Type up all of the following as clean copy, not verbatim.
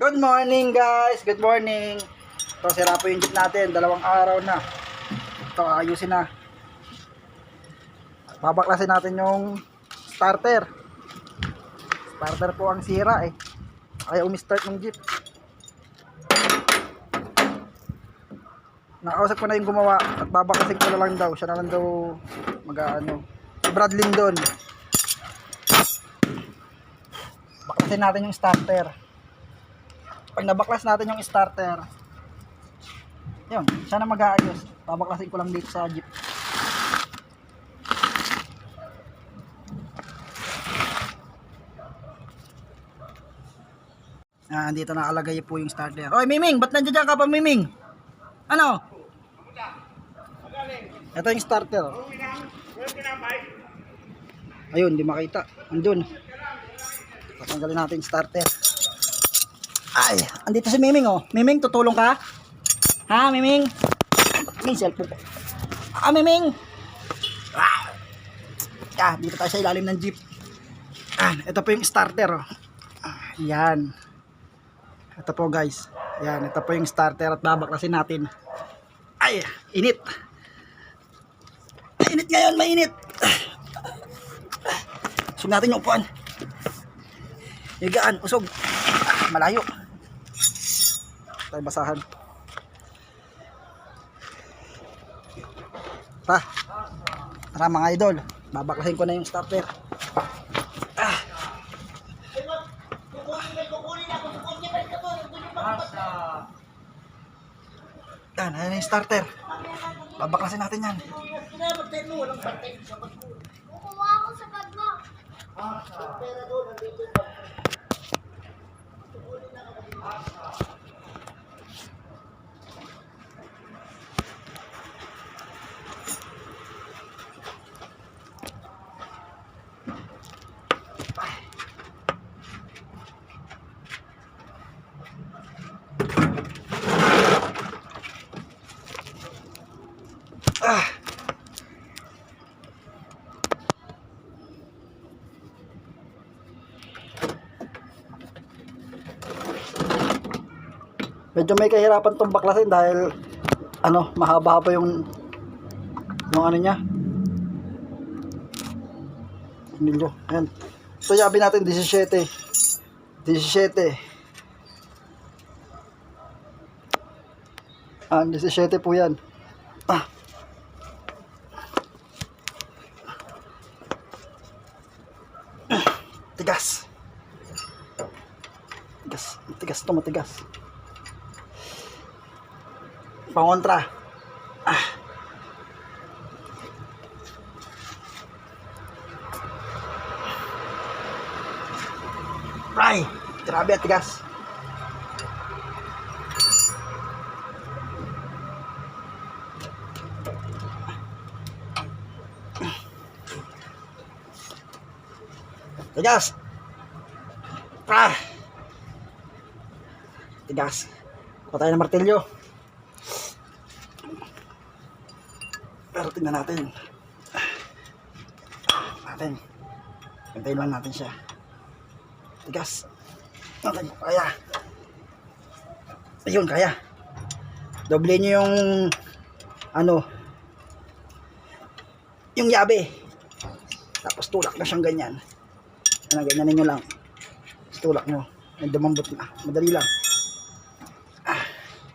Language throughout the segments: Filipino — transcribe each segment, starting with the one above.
Good morning guys, good morning. Ito sira po yung jeep natin, 2 araw na. Ito ayusin na. Babaklasin natin yung starter. Starter po ang sira eh. Ayaw umi-start ng jeep. Nakausap ko na yung gumawa at babaklasin ko na lang daw. Siya na lang daw mag-ano. Si Bradley doon. Baklasin natin yung starter. Pag nabaklas natin yung starter, yun, siya na mag-aayos. Babaklasin ko lang dito sa jeep. Dito nakalagay po yung starter. Oy, Miming, ba't nandiyan ka pa, Miming? Ano? Ito yung starter. Ayun, di makita. Andun. Tatanggalin natin yung starter. Ay, andito si Miming oh. Miming, tutulong ka? Ha, Miming? May cellphone ko. Miming! Dito tayo sa ilalim ng jeep. Ito po yung starter oh. Yan. Ito po guys. Yan, ito po yung starter at babaklasin natin. Ay, init. Mainit ngayon, mainit. Usog natin yung upuan. Higaan, usog. Malayo. Tayo basahan. Tara mga idol, babaklasin ko na yung starter. Yan, ayan yung starter. Babaklasin natin yan. Kukuha ako sa bag mo. Medyo may kahirapan tong baklasin dahil mahaba-haba yung ano niya. Milyo. Ayan. Ito yabi natin 17. 17 po yan. Tigas. Matigas to, matigas. Pangontra. Ay, grabe at tigas. Tigas. Tigas. Patay na martilyo. Pero tingnan natin. Hintayin lang natin siya. Tigas. Okay, kaya. Ayun, kaya. Doble nyo yung yung yabe. Tapos tulak na siyang ganyan. Ganyanin nyo lang. Tapos tulak nyo. May dumambot na. Madali lang.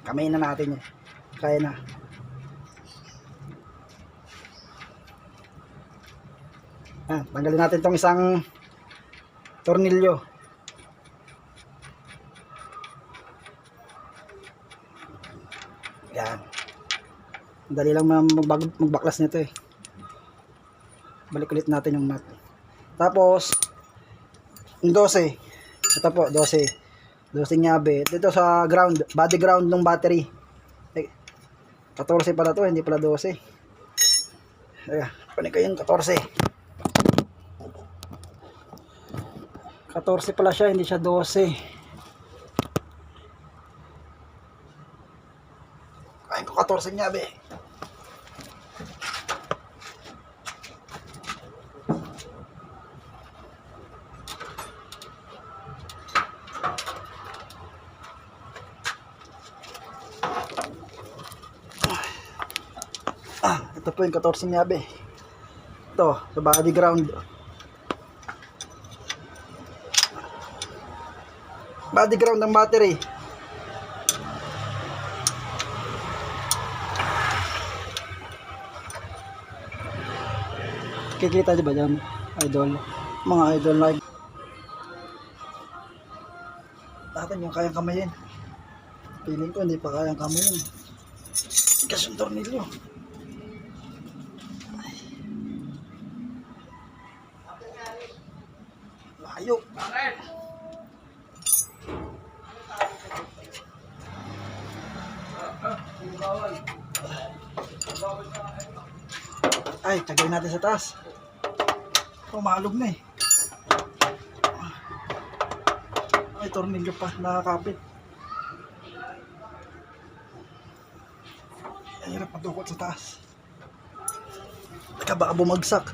Kamay na natin yun. Kaya na. Tanggalin natin tong isang tornilyo. Yan. Dali lang magbaklas nito eh. Balik ulit natin yung nut. Tapos yung 12. Ito po 12. 12 nyabe. Dito sa ground, body ground ng battery. 14 pala to, hindi pala 12. Ayan, panik ko yung 14. 14 pala siya, hindi siya 12. Kain ko 14 nyabe. Ito po yung 14 nyabe. Ito, sa body ground. Body ground ng battery. Kikita di ba dyan? Idol. Mga idol like. Natin yung kayang kamayin. Piling ko hindi pa kayang kamayin. Tigas yung tornilyo. Layo. Ay, tagay natin sa taas. Pumalog na eh. Ay, tornilyo pa, nakakapit. Ay, hirap matukot sa taas. Teka, baka bumagsak.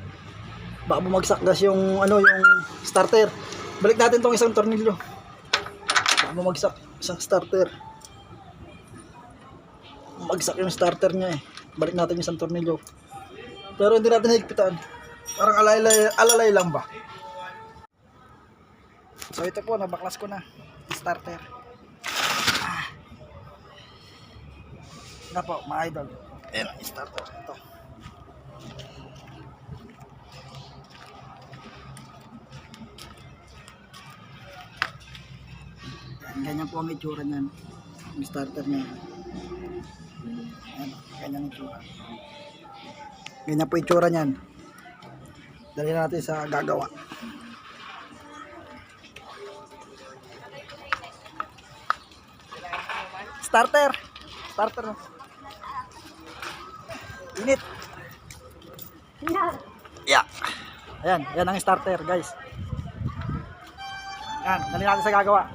Baka bumagsak gas yung, ano, yung starter. Balik natin tong isang tornilyo. Baka bumagsak, isang starter. Bumagsak yung starter niya eh. Balik natin yung isang tornilyo. Pero hindi natin higpitan. Parang alalay lang ba? So ito po, nabaklas ko na. Starter. Na po, mga idol. Ayan ang starter. Ito. Ganyan po ang itsura niyan. Yung starter niya. Ayan, ganyan ang itsura. Ganyan po itsura niyan. Dali natin sa gagawa. Starter. Starter. Init. Yeah. Ayan, yan ang starter, guys. Yan, dali natin sa gagawa.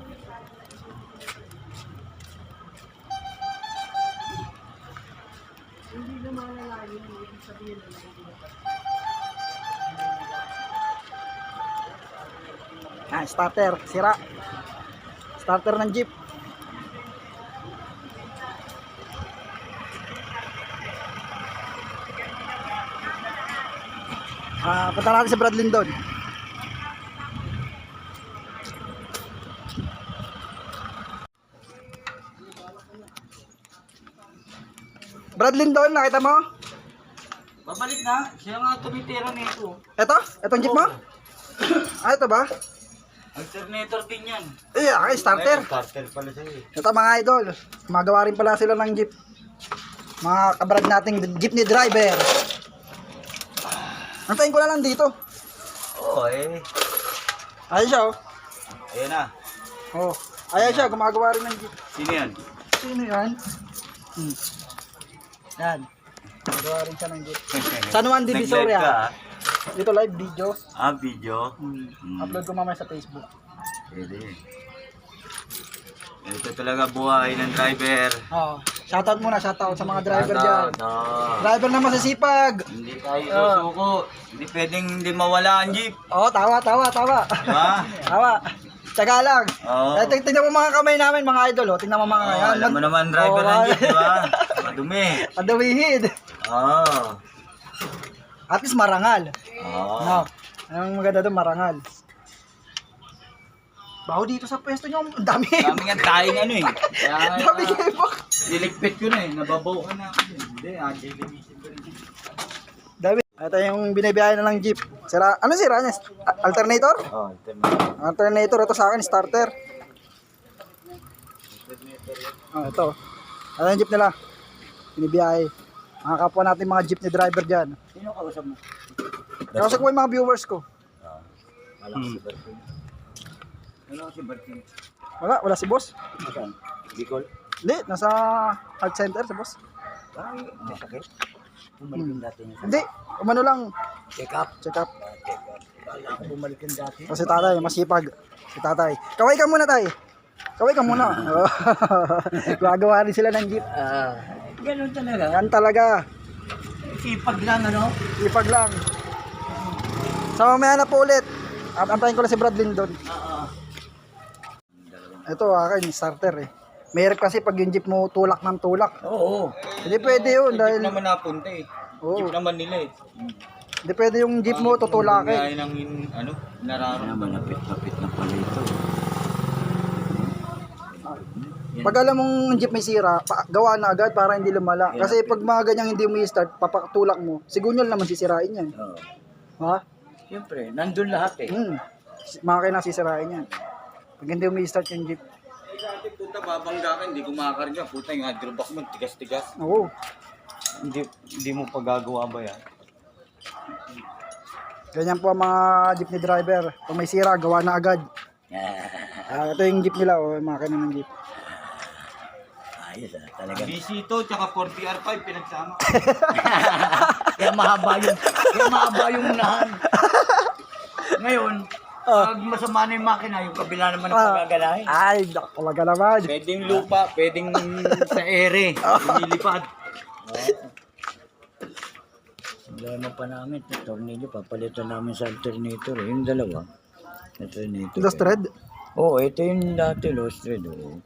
Starter, sira. Starter ng jeep. Punta natin si Brad Lindon. Brad Lindon, nakita mo? Babalik na. Siya nga tumitira nito. Ito? Itong jeep mo? Ito ba? Alternator din yan. Iya, starter. Starter pala siya eh. Ito mga idol, magawa rin pala sila ng jeep. Mga kabrad nating jeepney driver. Antayin ko na lang dito. Oo eh. Ayun siya oh. Ayan na. Oh, ayan siya, gumagawa rin ng jeep. Sino yan? Sino yan? Yan. Gumagawa rin siya ng jeep. San Juan Divisoria. Nag-live ka, Dito live video. video. Upload ko mamaya sa Facebook. Pwede. Ito talaga buhay ng driver. Oh, shoutout muna, shoutout sa mga driver dyan. No. Driver na masisipag. Hindi tayo susuko. Hindi pwedeng hindi mawala ang jeep. Oh, tawa. Diba? Tawa. Tsaga lang. Oo. Tingnan mo mga kamay namin, mga idol. Oh. Tingnan mo mga kamay. Alam mo naman driver ng jeep, diba? Madumi. Adawihid. Oo. At least marangal. Oo. No. Ang maganda doon, marangal. Baho dito sa pwesto nyo. Ang dami. Dami nga tayong ano eh. Kaya Dami kayo po. diligpit ko na eh. Nababaw ka na ako. Hindi, linisin ko rin. Dami. Ito yung binibiyahe na ng jeep. Sira, ano sira niya? Alternator? Oo, alternator. Alternator. Ito sa akin, starter. Oh, ito. Ito yung jeep nila. Binibiyahe. Mga kapwa natin mga jeep ni driver dyan. Sino kausap mo? Kausap ko yung mga viewers ko. Wala ko si Bertin. Wala ko si Bertin. Wala si boss. Saan? Bicol? Hindi, nasa health center si boss. Ay, may sakit. Bumalik yung dati niya. Hindi, umano lang. Check up. Check up. Wala ako bumalik yung dati. Kasi tatay, masipag. Si tatay. Kaway ka muna tay. Kaway ka muna. Gagawa rin sila ng jeep. Ganun talaga. Yan talaga. Sipag lang ano? Sipag lang. So mamaya na po ulit. Antayin ko lang si Brad Lindon. Oo. Ito akin, starter eh. Mayroon kasi pag yung jeep mo tulak ng tulak. Oo. Hindi pwede yun Dahil dahil... naman napunta eh. Oo. Jeep naman nila eh. Hindi pwede yung jeep mo tutulakin. Gaya ng nararamdaman. Malapit-lapit na pala ito. Pag alam mong jeep may sira, gawa na agad para hindi lumala. Kasi pag mga ganyang hindi mo i-start, papatulak mo, sigunyal naman sisirain yan. Oo. Ha? Siyempre, nandun lahat eh. Makina sisirain yan. Pag hindi mo i-start yung jeep. Dati puta babangga ka, hindi kumakarga. Puta yung hydrobox mo, tigas-tigas. Oo. Hindi mo pagagawa ba yan? Ganyan po ang mga jeepney driver. Pag may sira, gawa na agad. Ito yung jeep nila, yung makina ng jeep. Ayos talaga. BC ito, tsaka 40R5 pinagsama. Kaya mahaba yung unahan. Ngayon, pag masama na yung makina, yung kabila naman ang pagagalahin. Ay, talaga naman. Pwedeng lupa, pwedeng sa ere. Lumilipad. Problema pa namin, ito, tornilyo, papalitan namin sa alternator. Yung dalawa, alternator. Lost thread? Oo, ito yung dati, lost thread. Oo,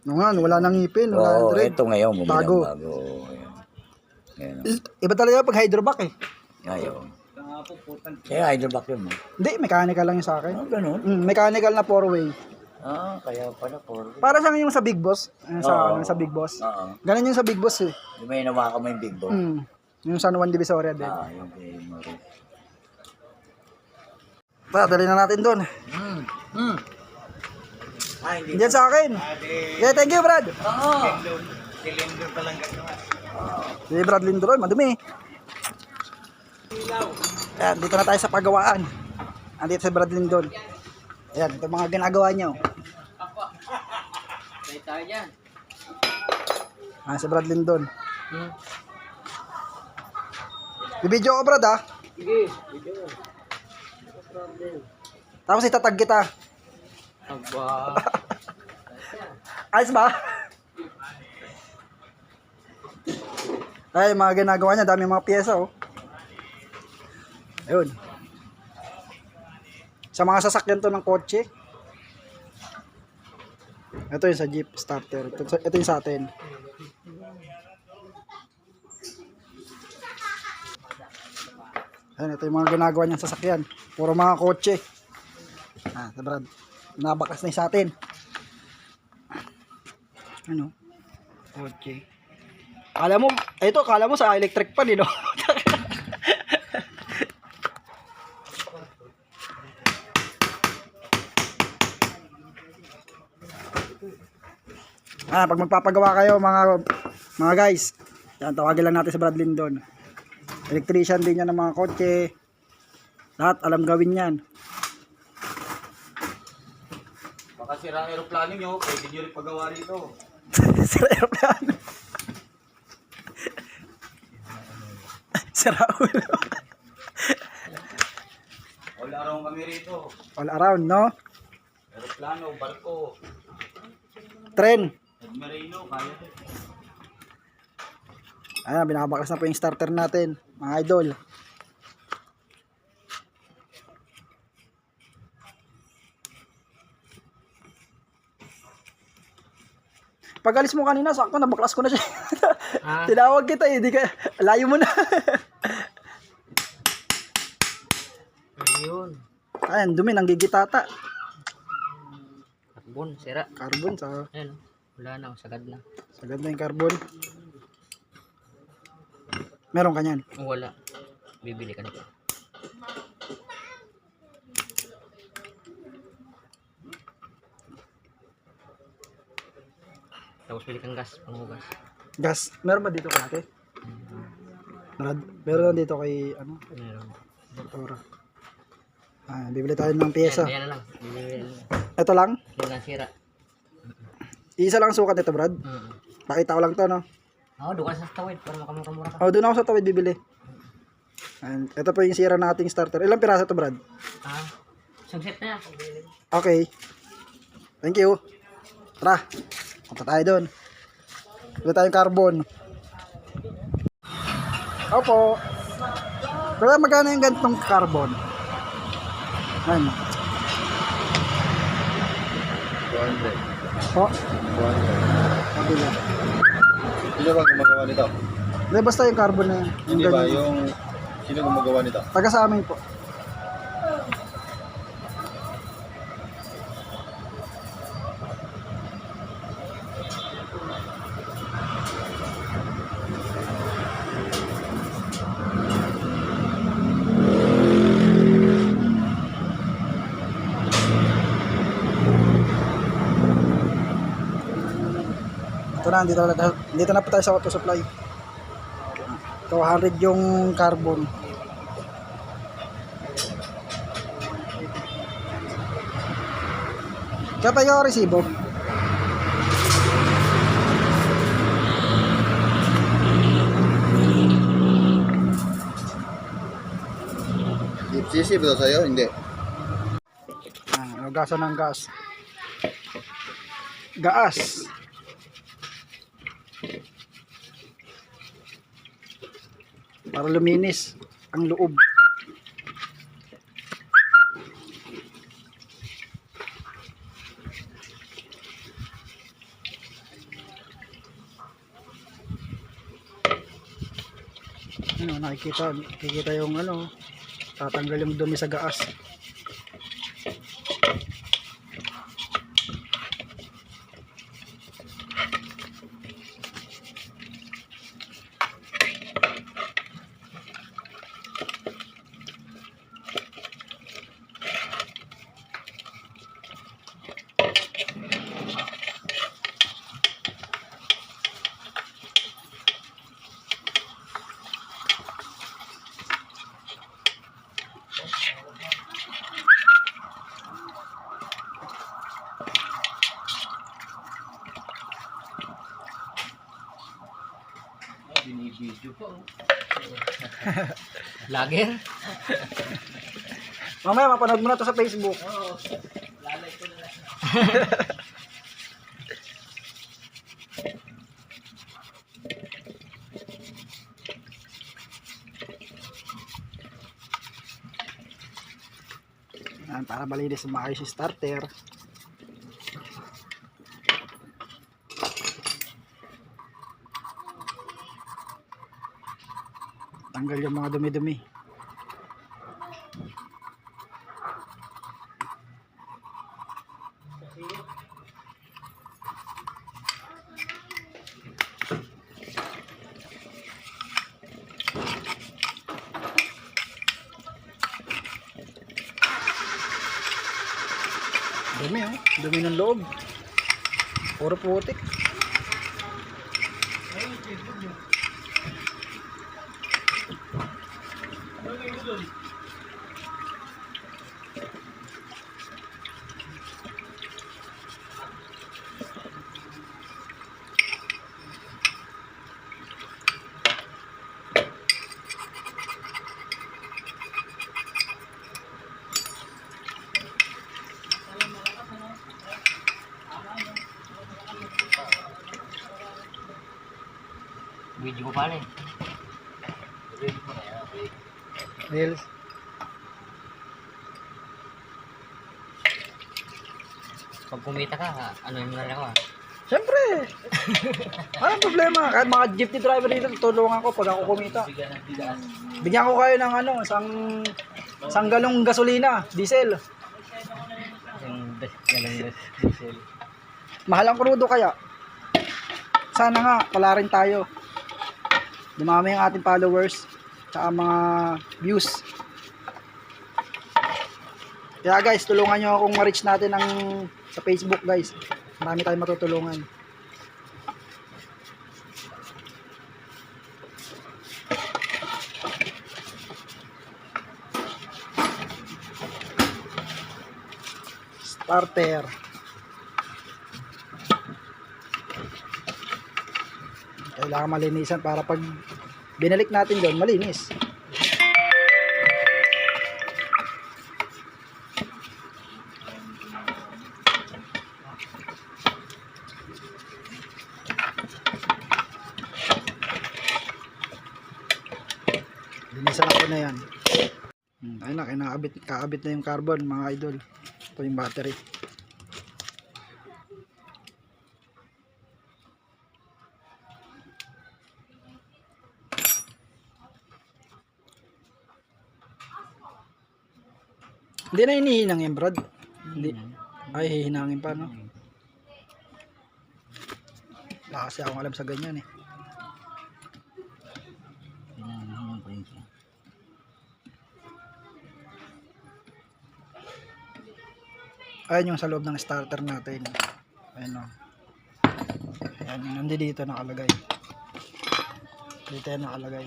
No nga, wala nang ngipin, wala nang thread. ito ngayon, Bago. bago. Oo, ayan. Iba talaga pag hydrovac eh. Ayaw. Kaya po, putang. Kaya hydroback yun, eh. Hindi, mechanical lang yung sa akin. Ganun? Mechanical na 4-way. Kaya pala, for... Para sa yung sa Big Boss. Oo. Sa Big Boss. Oo. Ganun yung sa Big Boss eh. Di ba inawa ka mo yung big boss? Yung San Juan Divisoria din. Yung kay Marie. Dali na natin doon. Hindi. Diyan sa akin. Yeah, thank you, Brad. Oo. Cylinder pa lang gagawa. Si Brad Lindron, madumi. Ayan, dito na tayo sa pagawaan. Andito si Brad Lindron. Ayan, ito mga ginagawa niya. Kaya tayo yan. Si Brad Lindron. Bibidyo ko, Brad, ha? Sige, video. Tapos itatag kita. Aba. Ayos ba? Ay, mga ginagawa niya, dami mga pyesa, oh. Ayun. Sa mga sasakyan to ng kotse. Ito yung sa Jeep starter. Ito yung sa atin. Ayun, ito yung mga ginagawa niyang sasakyan. Puro mga kotse. Sa Brad. Nabakas na yung sa atin. Ano? Kotse. Kala mo sa electric pan, no? Pag magpapagawa kayo mga guys, yan, tawagin lang natin si Brad Lindon. Electrician din yan ng mga kotse. Lahat alam gawin yan. Baka sira ang aeroplano nyo, pwede nyo rin pagawa rito. Sira aeroplano. Sira ulo. All around kami rito. All around, no? Aeroplano, barko, Tren. submarino, kaya. Ayan, binabaklas na po yung starter natin, mga idol. Pag alis mo kanina, sakto, nabaklas ko na siya. Tinawag kita eh, di ka, layo mo na. Ayun. Ayan, dumi, nanggigitata. Carbon, sira. Carbon, sa Ayun. Wala na, sagad na. sagad na yung carbon. Meron ka niyan. Kung wala, bibili ka nito. Tapos bili kang gas, panghugas. Gas, meron ba dito kay ate? Meron dito kay, Meron. doktora. Bibili tayo ng pyesa. Yan na lang. Bibili na lang. Ito lang? Yan lang sira. Isa lang sukat ito, Brad. Pakita ko lang to, no? Oo, doon ka sa tawid para makamura ka. Doon ako sa tawid bibili. And ito po yung sira nating starter. Ilang piraso to, Brad? Isang set na yan. Okay. Thank you. Tara. Punta tayo doon. Bili tayong carbon. Opo. Pero magkano yung gantong carbon? Ayan. 200. Po. 200. Kabila. Sino ba gumagawa nito? Hindi, basta yung carbon na yun. Hindi ba yung sino gumagawa nito? Taga sa amin po. Ito na, dito na po tayo sa auto supply. 200 yung carbon. Kaya tayo resibo. Sisi ba sa'yo? Hindi. Gasan ng gas. Gaas. Para luminis ang loob. Ano, nakikita yung ano, tatanggal yung dumi sa gaas. Binibidyo pa oh. Lager? Mamaya mapanood mo na to sa Facebook. Oo. Lalay ko na lang. Yan, para malinis maayos yung starter. Tanggal yung mga dumi-dumi. Dumi oh, dumi ng loob. Puro putik. Video ko pala eh. Reels. Pag kumita ka, ano yung nalala ko ah. Siyempre. Walang problema. Kahit mga jeepney driver dito, tutulungan ko pag ako kumita. Bigyan ko kayo ng ano, isang galong gasolina, diesel. Yung galang diesel. Mahal ang krudo kaya. Sana nga, pala rin tayo. Dumami ang ating followers, tsaka mga views. Kaya guys, tulungan nyo akong ma-reach natin sa Facebook guys. Marami tayong matutulungan. Starter. Kailangan malinisan para pag binalik natin doon, malinis. Linisan ako na yan. Ayun na, kaabit na yung carbon mga idol. Ito yung battery. Hindi na hinihinang yan, Brad. Hindi. Ay, hihinangin pa, no? Wala kasi akong alam sa ganyan, eh. Hinahinang pa rin siya. Ayan yung sa loob ng starter natin. Ayan, o. Ayan, yung nandito nakalagay. Dito yan nakalagay.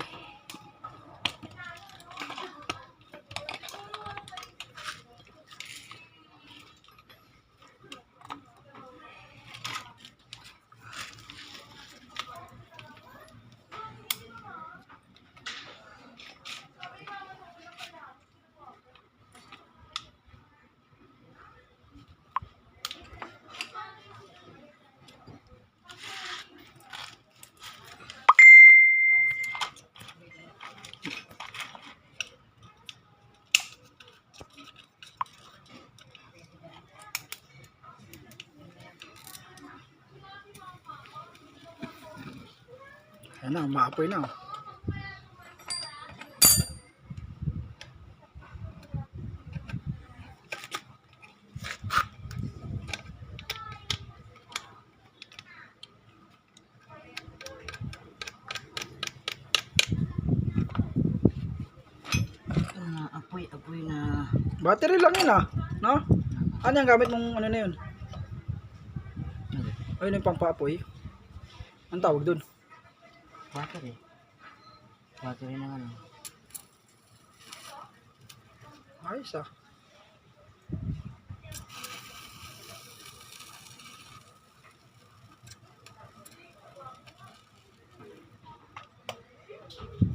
Ayan na, umaapoy na, o. Apoy na. Battery lang yun, ah. No? Ano yung gamit mong ano na yun? Ayun yung pangpaapoy. Anong tawag dun? Battery. Battery na ano. Ayos, ah.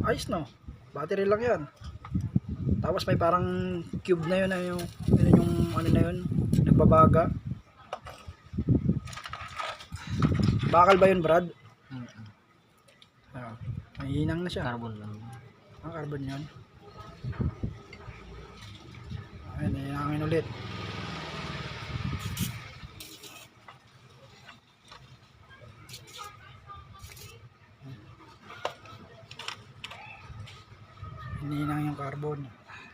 Ayos, no? Battery lang yan. Tapos may parang cube na yun, yung ano na yun, nagbabaga. Bakal ba yun, Brad? Ah, may hinang na siya. Carbon lang. Ang carbon yun. Ayun, hinangin ulit. Hinihinang yung carbon.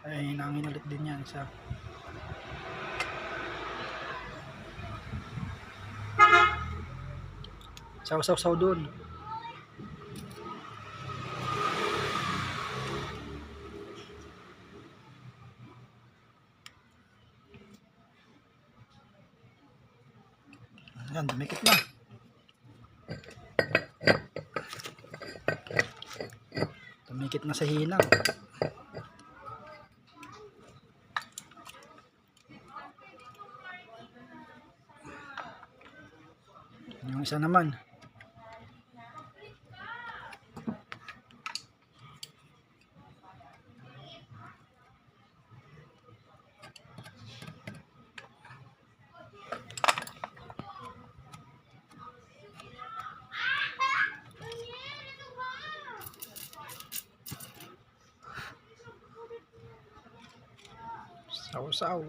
Ay, hinangin ulit din yan isa. Saw dun. Ayan, dumikit na. Dumikit na sa hinang. Yung isa naman. Saw.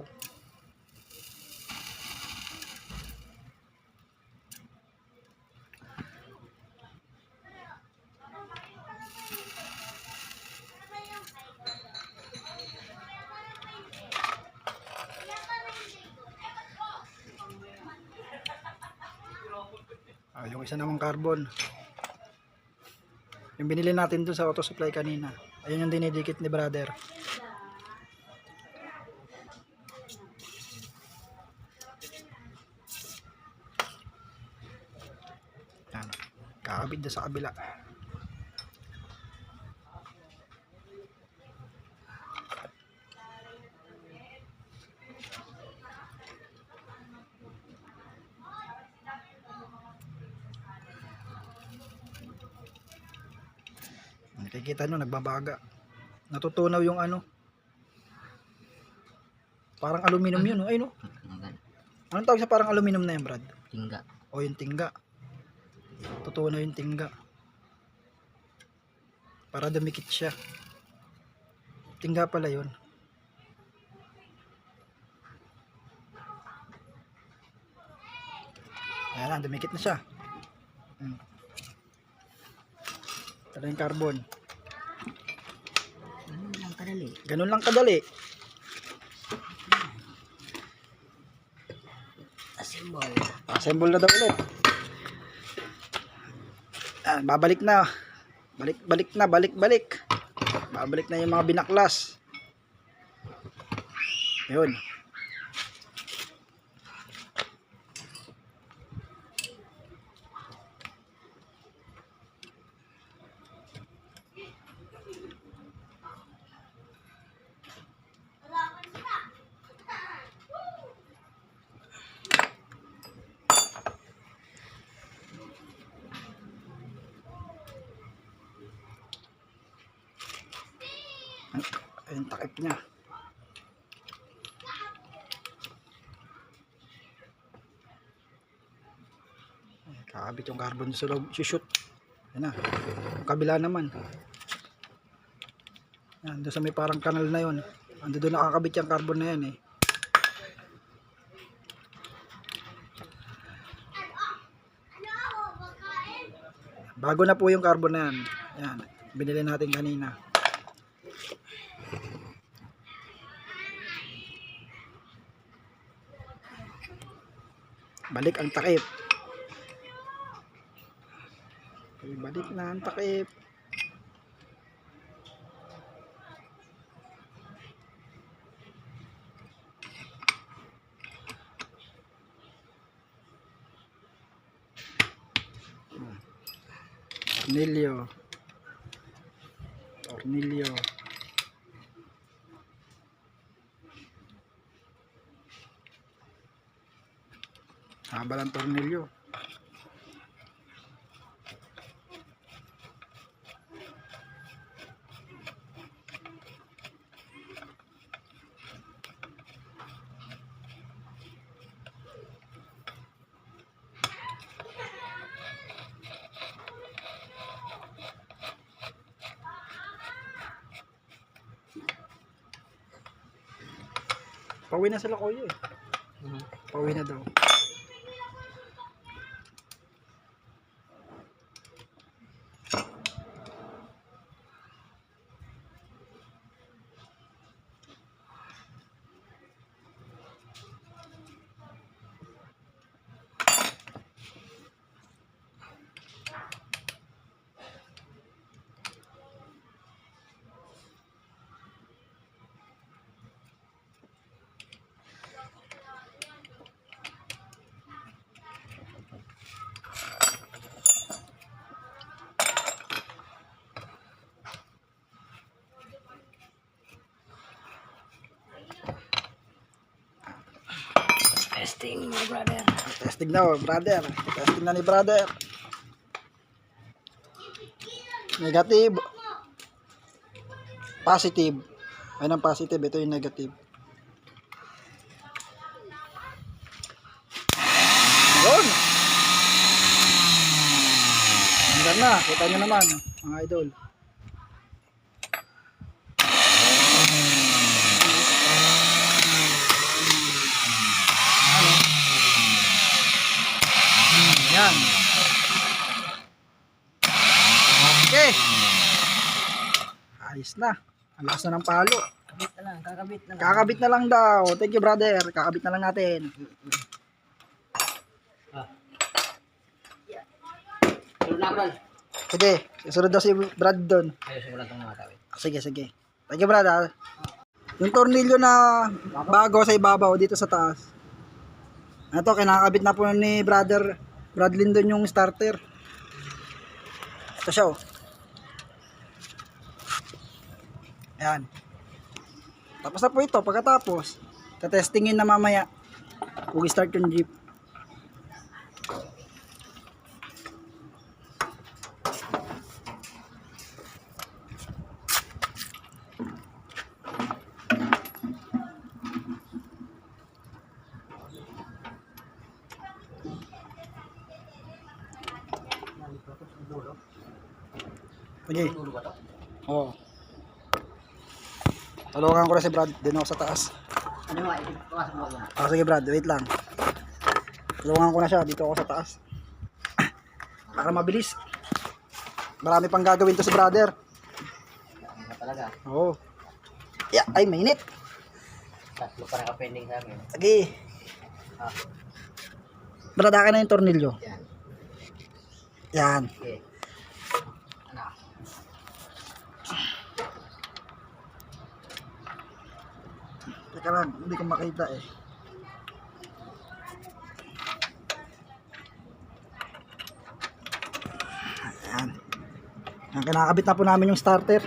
Yung isa namang carbon. Yung binili natin dun sa auto supply kanina. Ayun yung dinidikit ni brother. Yan. Kakabit na sa kabila. Nakikita nyo, nagbabaga. Natutunaw yung ano. Parang aluminum yun, no? Ay, no? Anong tawag sa parang aluminum na yan, Brad? Tingga. O, yung tingga. Tutunaw yung tingga. Para dumikit siya. Tingga pala yun. Ayan, dumikit na siya. Ito na yung carbon. Ganun lang kadali. Ganun lang kadali. Assemble na daw ulit. Babalik na. Balik na. Babalik na yung mga binaklas. Yun. Ayun, takip niya. Kakabit yung carbon sa loob. Shoot. Yan na. Yung kabila naman. Yan, doon sa may parang kanal na yun. Ando doon nakakabit yung carbon na yan eh. Bago na po yung carbon na yan. Yan. Binili natin kanina. Balik ang takip. Balik na ang takip. Tornilyo. Haba ng tornilyo. Pauwi na sila kuya eh. Pauwi na daw. Testing, my brother. Testing na brother. Testing na ni brother. Negative. Positive. Ayun ang positive. Ito yung negative. Yun. Hanggang na. Kita nyo naman mga idol. Yan. Okay. Ayos na. Ang lakas na ng palo. Kakabit na lang daw. Thank you brother. Kakabit na lang natin. Sige. Susunod daw si Brad doon. Sige. Thank you brother. Yung tornilyo na bago sa ibabaw dito sa taas. Ito, kinakabit na po ni brother Bradley doon yung starter. Ito siya oh. Ayan. Tapos na po ito. Pagkatapos, tatestingin na mamaya kung i-start yung jeep. Sige. Oo. Tulungan ko na si Brad. Din ako sa taas. Sige Brad, wait lang. Tulungan ko na siya. Dito ako sa taas. Para mabilis. Marami pang gagawin to si brother. Oo. Yeah, ay mainit. Tatlo pa nakapending sa amin. Sige. Baradakan na yung tornilyo. Yan. Yan. Okay. Ano? Teka lang, hindi ko makita eh. Ayan. Ayan, kinakabit na po namin yung starter.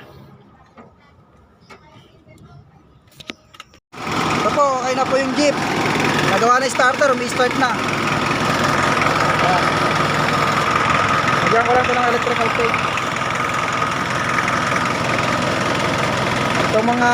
Ito po, okay na po yung jeep. Nagawa na yung starter, umi-start na. Ayan. Lagyan ko lang ito ng electrical tape. Ito mga